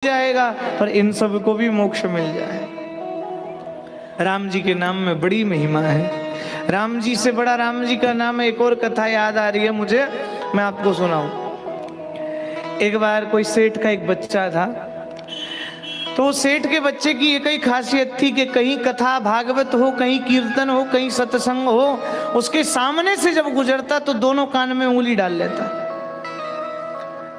जाएगा पर इन सब को भी मोक्ष मिल जाए। राम जी के नाम में बड़ी महिमा है। राम जी से बड़ा राम जी का नाम है। एक और कथा याद आ रही है मुझे, मैं आपको सुनाऊं। एक बार कोई सेठ का एक बच्चा था, तो सेठ के बच्चे की एक ही खासियत थी कि कहीं कथा भागवत हो, कहीं कीर्तन हो, कहीं सत्संग हो, उसके सामने से जब गुजरता तो दोनों कान में उंगली डाल लेता।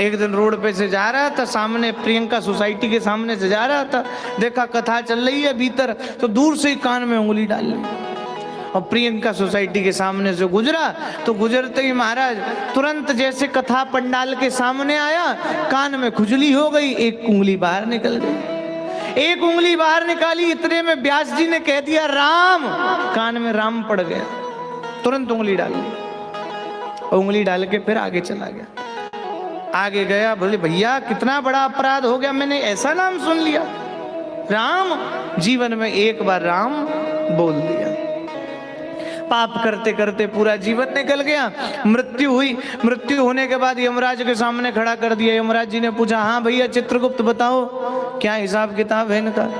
एक दिन रोड पे से जा रहा था, सामने प्रियंका सोसाइटी के सामने से जा रहा था, देखा कथा चल रही है भीतर, तो दूर से ही कान में उंगली डाल ली। और प्रियंका सोसाइटी के सामने से गुजरा तो गुजरते ही महाराज तुरंत जैसे कथा पंडाल के सामने आया, कान में खुजली हो गई, एक उंगली बाहर निकल गई। एक उंगली बाहर निकाली, इतने में व्यास जी ने कह दिया राम, कान में राम पड़ गया, तुरंत उंगली डाल ली। उंगली डाल के फिर आगे चला गया। आगे गया, बोले भैया कितना बड़ा अपराध हो गया, मैंने ऐसा नाम सुन लिया राम। जीवन में एक बार राम बोल दिया, पाप करते करते पूरा जीवन निकल गया। मृत्यु हुई, मृत्यु होने के बाद यमराज के सामने खड़ा कर दिया। यमराज जी ने पूछा, हाँ भैया चित्रगुप्त बताओ क्या हिसाब किताब है इनका।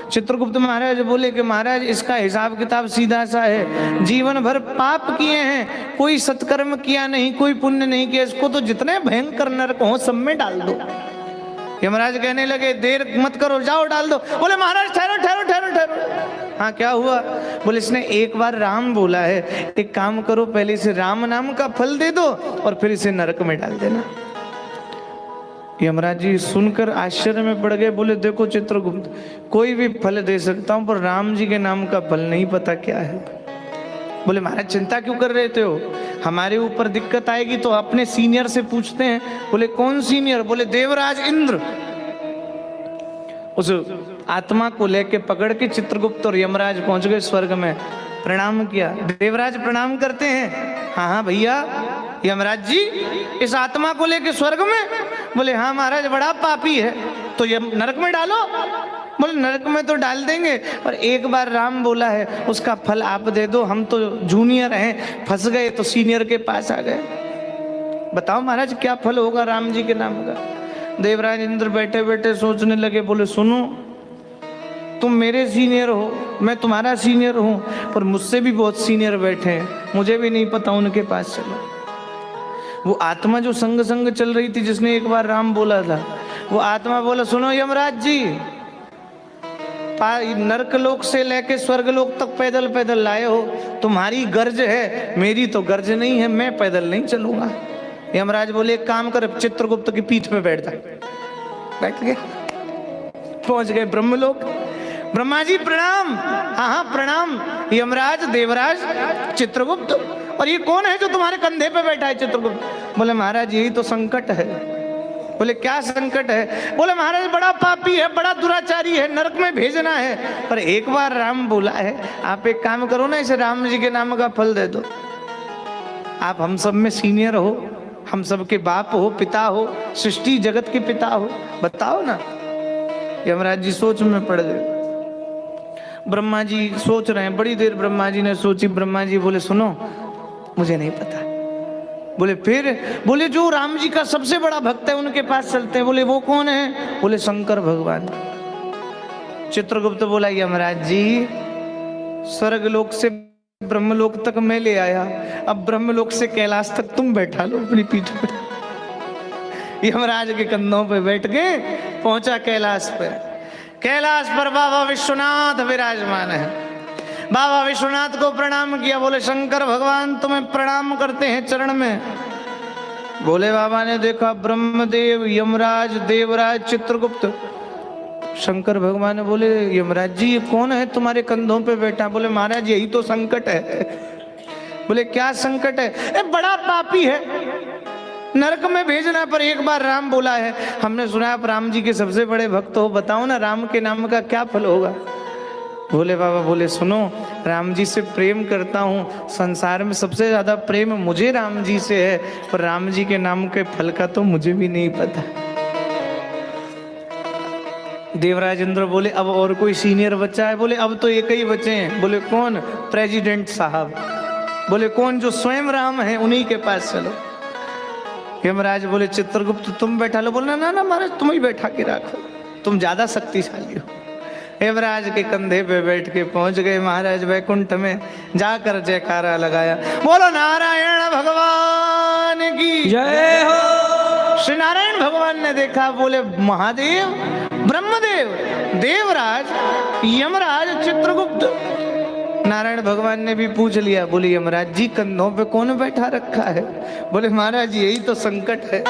चित्रगुप्त महाराज बोले कि महाराज इसका हिसाब किताब सीधा सा है, जीवन भर पाप किए हैं, कोई सत्कर्म किया नहीं, कोई पुण्य नहीं किया, इसको तो जितने भयंकर नरक हो सब में डाल दो। यमराज कहने लगे देर मत करो, जाओ डाल दो। बोले महाराज ठहरो ठहरो ठहरो ठहरो। हाँ क्या हुआ? बोले इसने एक बार राम बोला है, एक काम करो पहले इसे राम नाम का फल दे दो और फिर इसे नरक में डाल देना। यमराज जी सुनकर आश्चर्य में पड़ गए। बोले देखो चित्रगुप्त, कोई भी फल दे सकता हूं पर राम जी के नाम का फल नहीं पता क्या है। बोले महाराज चिंता क्यों कर रहे थे हो, हमारे ऊपर दिक्कत आएगी तो अपने सीनियर से पूछते हैं। बोले कौन सीनियर? बोले देवराज इंद्र। उस आत्मा को लेके पकड़ के चित्रगुप्त और यमराज पहुंच गए स्वर्ग में। प्रणाम किया, देवराज प्रणाम करते हैं। हाँ हाँ भैया। यमराज जी इस आत्मा को लेके स्वर्ग में? बोले हाँ महाराज बड़ा पापी है, तो ये नरक में डालो। बोले नरक में तो डाल देंगे पर एक बार राम बोला है, उसका फल आप दे दो, हम तो जूनियर हैं, फंस गए तो सीनियर के पास आ गए। बताओ महाराज क्या फल होगा राम जी के नाम का? देवराज इंद्र बैठे बैठे सोचने लगे। बोले सुनो, तुम मेरे सीनियर हो, मैं तुम्हारा सीनियर हूं, पर मुझसे भी बहुत सीनियर बैठे हैं, मुझे भी नहीं पता, उनके पास चलो। वो आत्मा जो संग संग चल रही थी, जिसने एक बार राम बोला था, वो आत्मा बोला सुनो यमराज जी, नरक लोक से लेके स्वर्ग लोक तक पैदल पैदल लाए हो, तुम्हारी गर्ज है, मेरी तो गर्ज नहीं है, मैं पैदल नहीं चलूंगा। यमराज बोले एक काम कर, चित्रगुप्त की पीठ पे बैठ जा। बैठ गए, पहुंच गए ब्रह्मलोक। ब्रह्मा जी प्रणाम। हाँ हाँ प्रणाम यमराज, देवराज, चित्रगुप्त। और ये कौन है जो तुम्हारे कंधे पे बैठा है? चित्रगुप्त। बोले महाराज यही तो संकट है। बोले क्या संकट है? बोले महाराज बड़ा पापी है, बड़ा दुराचारी है, नरक में भेजना है, पर एक बार राम बोला है, आप एक काम करो ना, इसे राम जी के नाम का फल दे दो। आप हम सब में सीनियर हो, हम सब के बाप हो, पिता हो, सृष्टि जगत के पिता हो, बताओ ना। यमराज जी सोच में पड़ गए। ब्रह्मा जी सोच रहे हैं, बड़ी देर ब्रह्मा जी ने सोची। ब्रह्मा जी बोले सुनो, मुझे नहीं पता। बोले फिर? बोले जो राम जी का सबसे बड़ा भक्त है उनके पास चलते हैं। बोले वो कौन है? बोले शंकर भगवान। चित्रगुप्त बोला यमराज जी स्वर्गलोक से ब्रह्मलोक तक मैं ले आया, अब ब्रह्मलोक से कैलाश तक तुम बैठा लो अपनी पीठ पे। यमराज के कंधों पे बैठ के पहुंचा कैलाश पे। कैलाश पर बाबा विश्वनाथ विराजमान है। बाबा विश्वनाथ को प्रणाम किया। बोले शंकर भगवान तुम्हें प्रणाम करते हैं चरण में। बोले बाबा ने देखा ब्रह्मदेव, यमराज, देवराज, चित्रगुप्त। शंकर भगवान ने बोले यमराज जी ये कौन है तुम्हारे कंधों पे बैठा? बोले महाराज यही तो संकट है। बोले क्या संकट है? ए बड़ा पापी है, नरक में भेजना, पर एक बार राम बोला है, हमने सुना आप राम जी के सबसे बड़े भक्त हो, बताओ ना राम के नाम का क्या फल होगा? भोले बाबा बोले सुनो, राम जी से प्रेम करता हूँ, संसार में सबसे ज्यादा प्रेम मुझे राम जी से है, पर राम जी के नाम के फल का तो मुझे भी नहीं पता। देवराज इंद्र बोले अब और कोई सीनियर बच्चा है? बोले अब तो एक ही बचे हैं। बोले कौन? प्रेसिडेंट साहब। बोले कौन? जो स्वयं राम है, उन्हीं के पास चलो। यमराज बोले चित्रगुप्त तुम बैठा लो। बोले ना ना महाराज तुम ही बैठा के रखो। तुम ज्यादा शक्तिशाली हो। यमराज के कंधे पे बैठ के पहुंच गए महाराज वैकुंठ में, जाकर जयकारा लगाया, बोलो नारायण भगवान की जय हो। श्री नारायण भगवान ने देखा, बोले महादेव, ब्रह्मदेव, देवराज, यमराज, चित्रगुप्त। नारायण भगवान ने भी पूछ लिया, बोले यमराज जी कंधों पे कौन बैठा रखा है? बोले महाराज यही तो संकट है।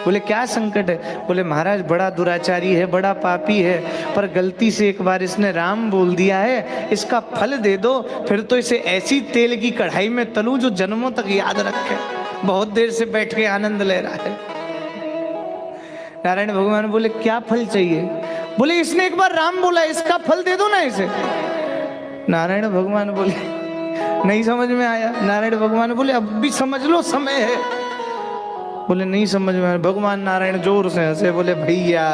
बोले क्या संकट है? बोले महाराज बड़ा दुराचारी है, बड़ा पापी है, पर गलती से एक बार इसने राम बोल दिया है, इसका फल दे दो, फिर तो इसे ऐसी तेल की कढ़ाई में तलूं जो जन्मों तक याद रखे। बहुत देर से बैठ के आनंद ले रहा है। नारायण भगवान बोले क्या फल चाहिए? बोले इसने एक बार राम बोला, इसका फल दे दो ना इसे। नारायण भगवान बोले नहीं समझ में आया। नारायण भगवान बोले अब भी समझ लो, समय है। बोले नहीं समझ में आया। भगवान नारायण जोर से हंसे, बोले भैया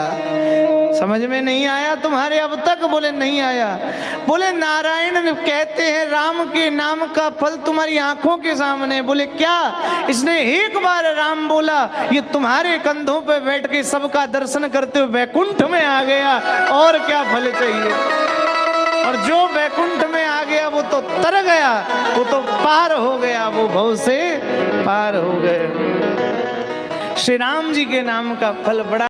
समझ में नहीं आया तुम्हारे अब तक? बोले नहीं आया। बोले नारायण कहते हैं राम के नाम का फल तुम्हारी आंखों के सामने। बोले क्या? इसने एक बार राम बोला, ये तुम्हारे कंधों पे बैठ के सबका दर्शन करते हुए वैकुंठ में आ गया, और क्या फल चाहिए? और जो वैकुंठ में आ गया वो तो तर गया, वो तो पार हो गया, वो भव से पार हो गए। श्री राम जी के नाम का फल बड़ा